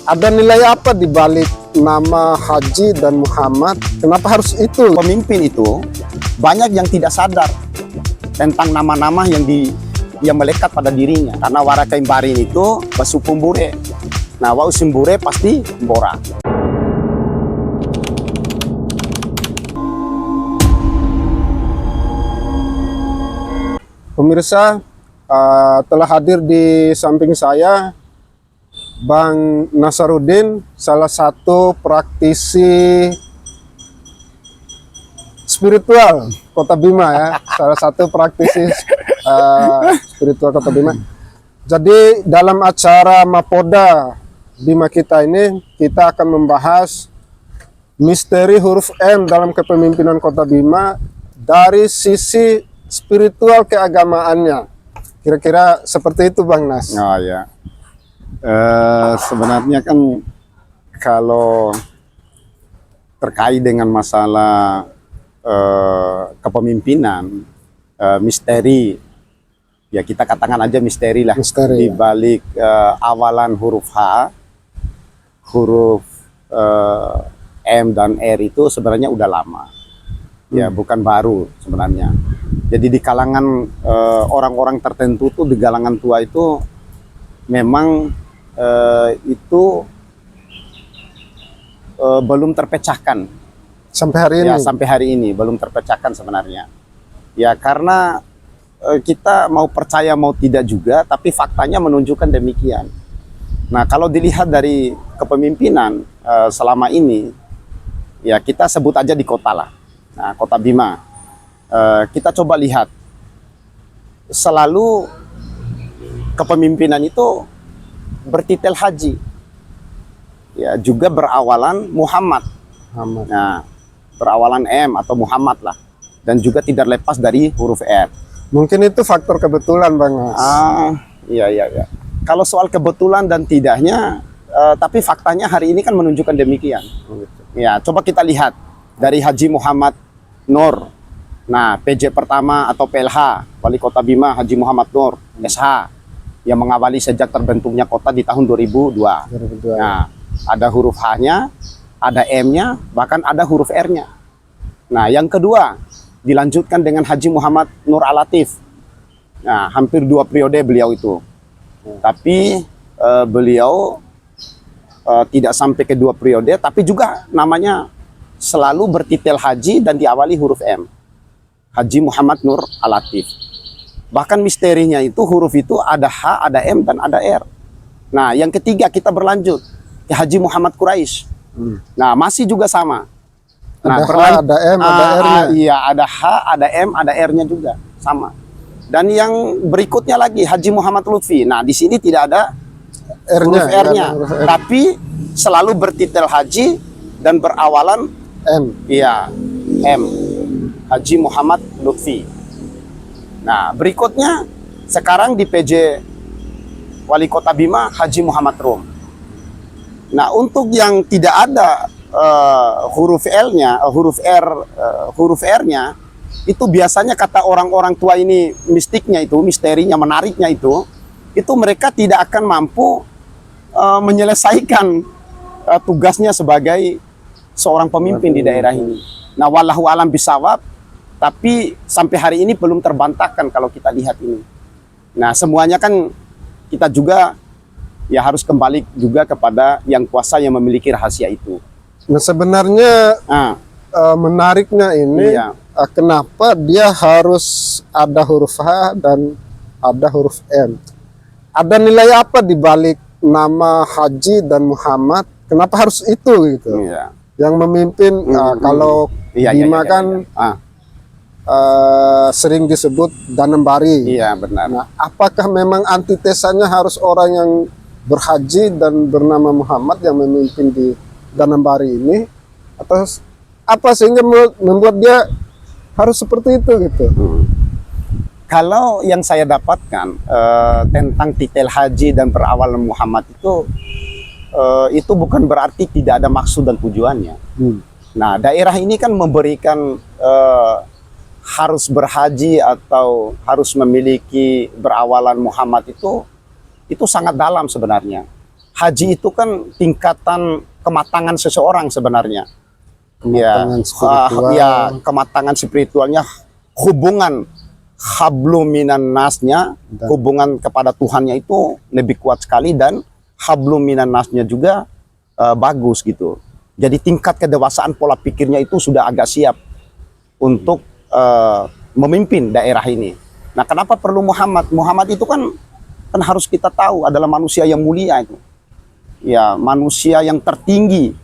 Ada nilai apa di balik nama Haji dan Muhammad? Kenapa harus itu? Pemimpin itu banyak yang tidak sadar tentang nama-nama yang melekat pada dirinya. Karena waraka imbarin itu basukumbure. Nah, wau simbure pasti bora. Pemirsa, telah hadir di samping saya Bang Nasaruddin, salah satu praktisi spiritual Kota Bima ya, salah satu praktisi spiritual Kota Bima. Jadi dalam acara Mapoda Bima kita ini, kita akan membahas misteri huruf M dalam kepemimpinan Kota Bima dari sisi spiritual keagamaannya. Kira-kira seperti itu Bang Nas. Oh ya. Sebenarnya kan kalau terkait dengan masalah kepemimpinan, misteri, ya kita katakan aja misteri lah. Di balik awalan huruf H, huruf M dan R itu sebenarnya udah lama, ya bukan baru sebenarnya. Jadi di kalangan orang-orang tertentu tuh, di kalangan tua itu memang itu belum terpecahkan sampai hari ini. Ya, sampai hari ini belum terpecahkan sebenarnya. Ya karena kita mau percaya mau tidak juga, tapi faktanya menunjukkan demikian. Nah, kalau dilihat dari kepemimpinan selama ini, ya kita sebut aja di kota lah. Nah, Kota Bima. Kita coba lihat. Selalu kepemimpinan itu bertitel Haji, ya juga berawalan Muhammad. Nah, berawalan M atau Muhammad lah, dan juga tidak lepas dari huruf R. Mungkin itu faktor kebetulan Bang Nas. Iya. Kalau soal kebetulan dan tidaknya, tapi faktanya hari ini kan menunjukkan demikian. Ya, coba kita lihat dari Haji Muhammad Nur. Nah, PJ pertama atau PLH Wali Kota Bima Haji Muhammad Nur SH, yang mengawali sejak terbentuknya kota di tahun 2002. Nah, ada huruf H-nya, ada M-nya, bahkan ada huruf R-nya. Nah, yang kedua dilanjutkan dengan Haji Muhammad Nur Alatif. Nah, hampir 2 periode beliau itu. Tapi beliau tidak sampai ke 2 periode, tapi juga namanya selalu bertitel Haji dan diawali huruf M. Haji Muhammad Nur Alatif. Bahkan misterinya itu huruf itu ada H, ada M, dan ada R. Nah, yang ketiga kita berlanjut ke Haji Muhammad Quraisy. Nah, masih juga sama. Nah, ada H, ada M, ada R-nya. Iya, ada H, ada M, ada R-nya juga sama. Dan yang berikutnya lagi Haji Muhammad Lutfi. Nah, di sini tidak ada huruf R-nya, tapi selalu bertitel Haji dan berawalan M. Iya, M. Haji Muhammad Lutfi. Nah, berikutnya sekarang di PJ Wali Kota Bima Haji Muhammad Rum. Nah, untuk yang tidak ada huruf L-nya, huruf R, huruf R-nya, itu biasanya kata orang-orang tua ini mistiknya itu, misterinya, menariknya itu mereka tidak akan mampu menyelesaikan tugasnya sebagai seorang pemimpin di daerah ini. Nah, wallahu alam bisawab, tapi sampai hari ini belum terbantahkan kalau kita lihat ini. Nah, semuanya kan kita juga ya harus kembali juga kepada yang kuasa yang memiliki rahasia itu. Nah, sebenarnya menariknya ini, kenapa dia harus ada huruf H dan ada huruf M? Ada nilai apa di balik nama Haji dan Muhammad? Kenapa harus itu gitu? Iya. Yang memimpin kalau Bima kan sering disebut Danembari. Iya, benar. Nah, apakah memang antitesanya harus orang yang berhaji dan bernama Muhammad yang memimpin di Danembari ini, atau apa sehingga membuat dia harus seperti itu gitu? Kalau yang saya dapatkan tentang titel Haji dan berawalan Muhammad itu bukan berarti tidak ada maksud dan tujuannya. Nah, daerah ini kan memberikan harus berhaji atau harus memiliki berawalan Muhammad itu sangat dalam sebenarnya. haji itu kan tingkatan kematangan seseorang sebenarnya. Kematangan spiritual. Ya, kematangan spiritualnya, hubungan hablum minan nasnya, hubungan kepada Tuhannya itu lebih kuat sekali, dan hablum minan nasnya juga bagus gitu. Jadi tingkat kedewasaan pola pikirnya itu sudah agak siap untuk memimpin daerah ini. Nah, kenapa perlu Muhammad? Muhammad itu kan harus kita tahu adalah manusia yang mulia itu. Ya, manusia yang tertinggi,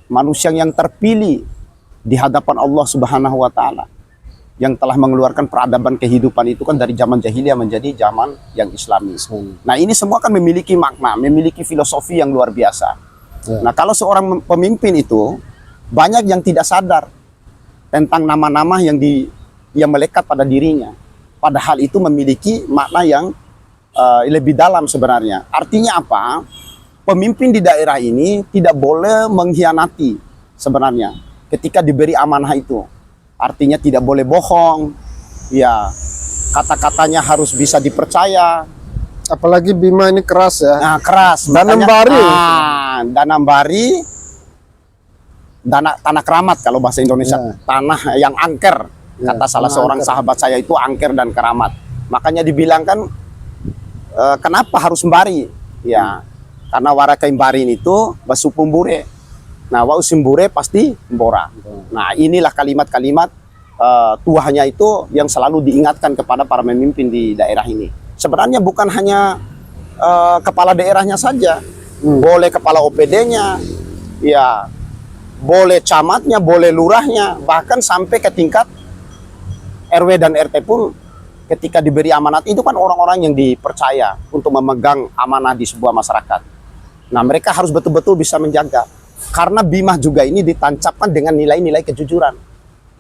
manusia yang terpilih di hadapan Allah Subhanahu wa taala, yang telah mengeluarkan peradaban kehidupan itu kan dari zaman jahiliyah menjadi zaman yang Islami. Nah, ini semua kan memiliki makna, memiliki filosofi yang luar biasa. Ya. Nah, kalau seorang pemimpin itu banyak yang tidak sadar tentang nama-nama yang melekat pada dirinya. Padahal itu memiliki makna yang lebih dalam sebenarnya. Artinya apa? Pemimpin di daerah ini tidak boleh mengkhianati sebenarnya ketika diberi amanah itu. Artinya tidak boleh bohong, ya, kata-katanya harus bisa dipercaya. Apalagi Bima ini keras ya. Nah, keras. Danambari. Danambari, tanah keramat kalau bahasa Indonesia. Ya. Tanah yang angker. Ya, Kata salah tanah seorang angker. sahabat saya itu angker dan keramat. Makanya dibilangkan kenapa harus mbari? Ya, karena warakai mbarin itu basupumbure. Nah, wau simbure pasti mbora. Nah, inilah kalimat-kalimat tuahnya itu yang selalu diingatkan kepada para pemimpin di daerah ini. Sebenarnya bukan hanya kepala daerahnya saja, boleh kepala OPD-nya, ya, boleh camatnya, boleh lurahnya, bahkan sampai ke tingkat RW dan RT pun ketika diberi amanat itu kan orang-orang yang dipercaya untuk memegang amanah di sebuah masyarakat. Nah, mereka harus betul-betul bisa menjaga. Karena Bima juga ini ditancapkan dengan nilai-nilai kejujuran.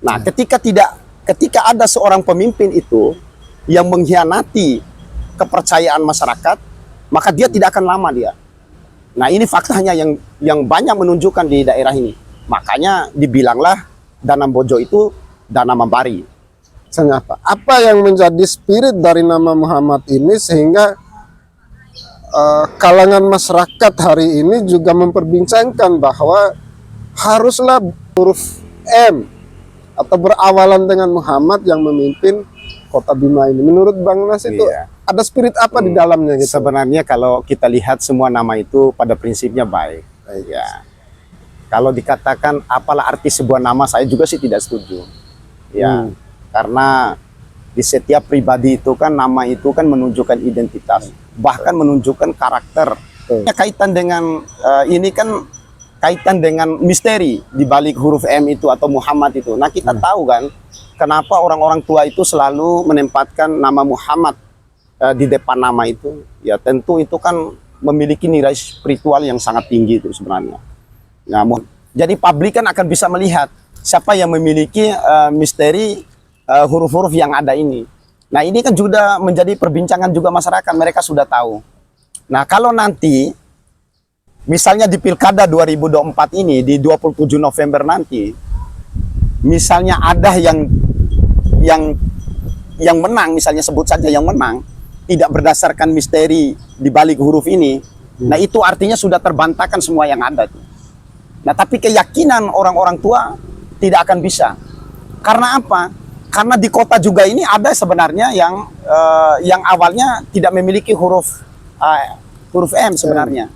Nah, ketika ada seorang pemimpin itu yang mengkhianati kepercayaan masyarakat, maka dia tidak akan lama dia. Nah, ini faktanya yang banyak menunjukkan di daerah ini. Makanya dibilanglah Danambojo itu Danamambari. Misalnya apa? Apa yang menjadi spirit dari nama Muhammad ini sehingga kalangan masyarakat hari ini juga memperbincangkan bahwa haruslah huruf M atau berawalan dengan Muhammad yang memimpin kota Bima ini. Menurut Bang Nas itu ada spirit apa di dalamnya gitu? Sebenarnya kalau kita lihat semua nama itu pada prinsipnya baik. Ya. Kalau dikatakan apalah arti sebuah nama, saya juga sih tidak setuju. Ya. Karena di setiap pribadi itu kan nama itu kan menunjukkan identitas, bahkan menunjukkan karakter. Kaitan dengan ini kan kaitan dengan misteri di balik huruf M itu atau Muhammad itu. Nah, kita tahu kan kenapa orang-orang tua itu selalu menempatkan nama Muhammad di depan nama itu. Ya, tentu itu kan memiliki nilai spiritual yang sangat tinggi itu sebenarnya. Nah, jadi publik kan akan bisa melihat siapa yang memiliki misteri huruf-huruf yang ada ini. Nah, ini kan juga menjadi perbincangan juga masyarakat, mereka sudah tahu. Nah, kalau nanti misalnya di Pilkada 2024 ini di 27 November nanti, misalnya ada yang menang, misalnya sebut saja yang menang, tidak berdasarkan misteri di balik huruf ini, nah itu artinya sudah terbantahkan semua yang ada tuh. Nah, tapi keyakinan orang-orang tua tidak akan bisa. Karena apa? Karena di kota juga ini ada sebenarnya yang awalnya tidak memiliki huruf M sebenarnya.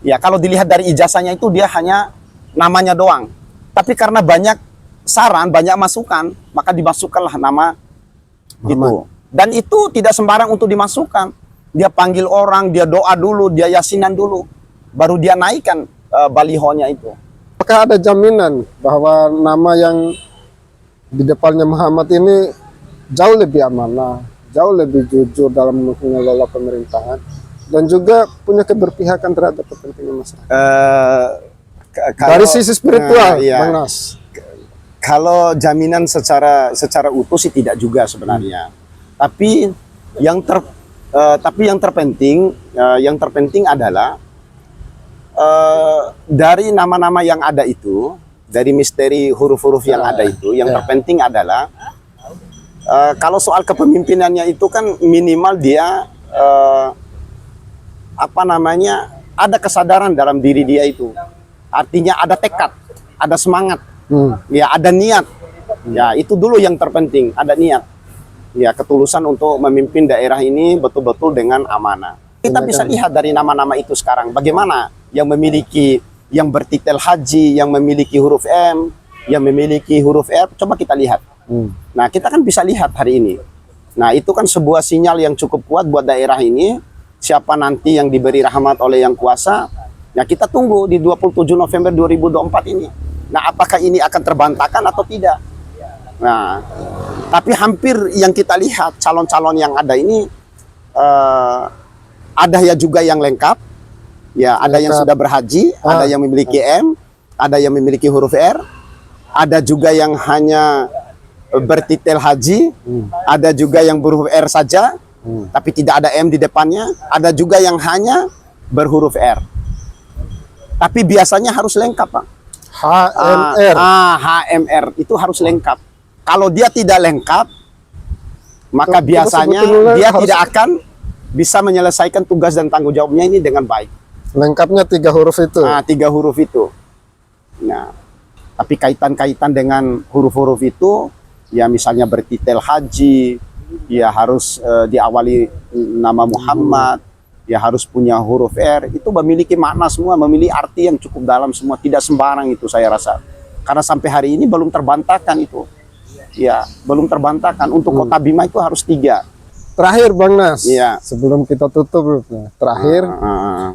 Ya, kalau dilihat dari ijazahnya itu dia hanya namanya doang. Tapi karena banyak saran, banyak masukan, maka dimasukkanlah nama itu. Dan itu tidak sembarang untuk dimasukkan. Dia panggil orang, dia doa dulu, dia yasinan dulu, baru dia naikkan balihonya itu. Apakah ada jaminan bahwa nama yang di depannya Muhammad ini jauh lebih amanah, jauh lebih jujur dalam mengelola pemerintahan, dan juga punya keberpihakan terhadap kepentingan masyarakat? Dari sisi spiritual, Bang Nas. Kalau jaminan secara utuh sih tidak juga sebenarnya. Tapi yang terpenting adalah dari nama-nama yang ada itu, dari misteri huruf-huruf yang ada itu, yang terpenting adalah kalau soal kepemimpinannya itu kan minimal dia ada kesadaran dalam diri dia itu. Artinya ada tekad, ada semangat, ya ada niat. Ya itu dulu yang terpenting, ada niat. Ya ketulusan untuk memimpin daerah ini betul-betul dengan amanah. Kita bisa lihat dari nama-nama itu sekarang, bagaimana yang memiliki, yang bertitel haji, yang memiliki huruf M, yang memiliki huruf R, coba kita lihat. Nah, kita kan bisa lihat hari ini. Nah, itu kan sebuah sinyal yang cukup kuat buat daerah ini. Siapa nanti yang diberi rahmat oleh Yang Kuasa, ya kita tunggu di 27 November 2024 ini. Nah, apakah ini akan terbantahkan atau tidak? Nah, tapi hampir yang kita lihat, calon-calon yang ada ini, ada ya juga yang lengkap, ya ada yang sudah berhaji, ada yang memiliki M, ada yang memiliki huruf R, ada juga yang hanya bertitel haji, ada juga yang berhuruf R saja, tapi tidak ada M di depannya, ada juga yang hanya berhuruf R. Tapi biasanya harus lengkap, Pak. HMR. HMR itu harus lengkap. Kalau dia tidak lengkap, maka Coba biasanya sebetulnya dia harus- tidak akan bisa menyelesaikan tugas dan tanggung jawabnya ini dengan baik. Lengkapnya 3 huruf itu. 3 huruf itu. Nah, tapi kaitan-kaitan dengan huruf-huruf itu, ya misalnya bertitel haji, ya harus diawali nama Muhammad, ya harus punya huruf R, itu memiliki makna semua, memiliki arti yang cukup dalam semua, tidak sembarang itu saya rasa. Karena sampai hari ini belum terbantahkan itu. Ya, belum terbantahkan. Untuk Kota Bima itu harus 3. Terakhir Bang Nas, Iya. sebelum kita tutup, terakhir,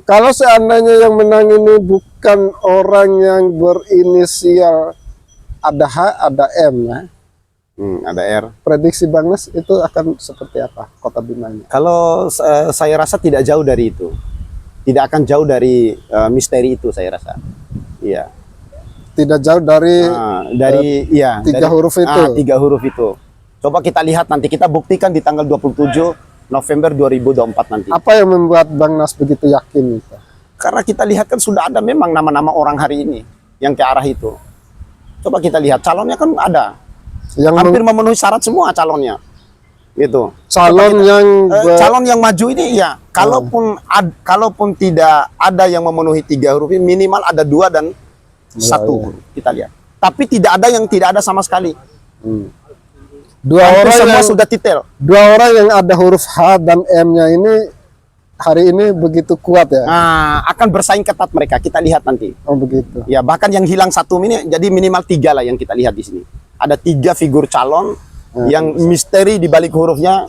kalau seandainya yang menang ini bukan orang yang berinisial ada H, ada M ya, ada R. prediksi Bang Nas itu akan seperti apa Kota Bimanya? Kalau saya rasa tidak jauh dari itu. Tidak akan jauh dari misteri itu saya rasa. Iya. Tidak jauh dari ya 3 huruf itu. 3 huruf itu. Coba kita lihat nanti, kita buktikan di tanggal 27 November 2024 nanti. Apa yang membuat Bang Nas begitu yakin itu? Karena kita lihat kan sudah ada memang nama-nama orang hari ini yang ke arah itu. Coba kita lihat calonnya kan ada. Yang Hampir memenuhi syarat semua calonnya. Gitu. calon yang Calon yang maju ini ya, kalaupun tidak ada yang memenuhi 3 huruf ini, minimal ada 2 dan 1 kita lihat. Tapi tidak ada yang tidak ada sama sekali. dua Hampir orang semua yang, sudah titel. 2 orang yang ada huruf H dan M-nya ini hari ini begitu kuat ya? Akan bersaing ketat mereka. Kita lihat nanti. Oh begitu. Ya bahkan yang hilang 1 ini, jadi minimal 3 lah yang kita lihat di sini. Ada 3 figur calon yang misteri di balik hurufnya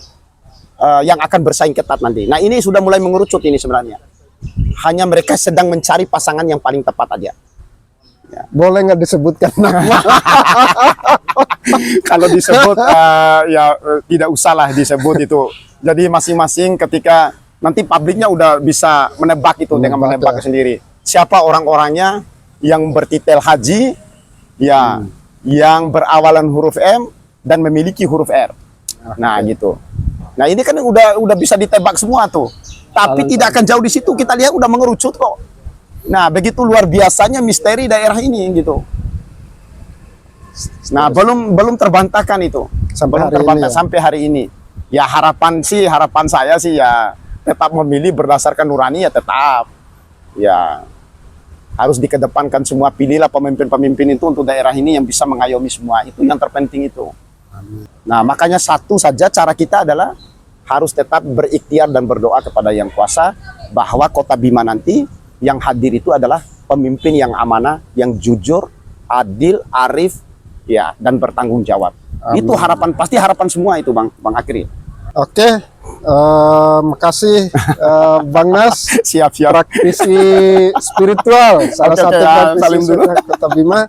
yang akan bersaing ketat nanti. Nah ini sudah mulai mengerucut ini sebenarnya. Hanya mereka sedang mencari pasangan yang paling tepat aja. Boleh nggak disebutkan nama? Kalau disebut tidak usahlah disebut itu. Jadi masing-masing ketika nanti publiknya udah bisa menebak itu dengan menebak sendiri. Siapa orang-orangnya yang bertitel haji, ya yang berawalan huruf M dan memiliki huruf R. Nah gitu. Nah ini kan udah bisa ditebak semua tuh. Tapi tidak akan jauh di situ, kita lihat udah mengerucut kok. Nah begitu luar biasanya misteri daerah ini gitu. Nah belum terbantahkan itu. Sampai hari ini. Ya harapan saya sih ya tetap memilih berdasarkan nurani ya tetap. Ya harus dikedepankan semua, pilihlah pemimpin-pemimpin itu untuk daerah ini yang bisa mengayomi semua. Itu yang terpenting itu. Nah makanya satu saja cara kita adalah harus tetap berikhtiar dan berdoa kepada Yang Kuasa bahwa Kota Bima nanti yang hadir itu adalah pemimpin yang amanah, yang jujur, adil, arif, ya dan bertanggung jawab. Itu harapan, pasti harapan semua itu Bang Akri. Oke, makasih Bang Nas, Siap. praktisi spiritual, salah satu praktisi salim dulu. Kota Bima.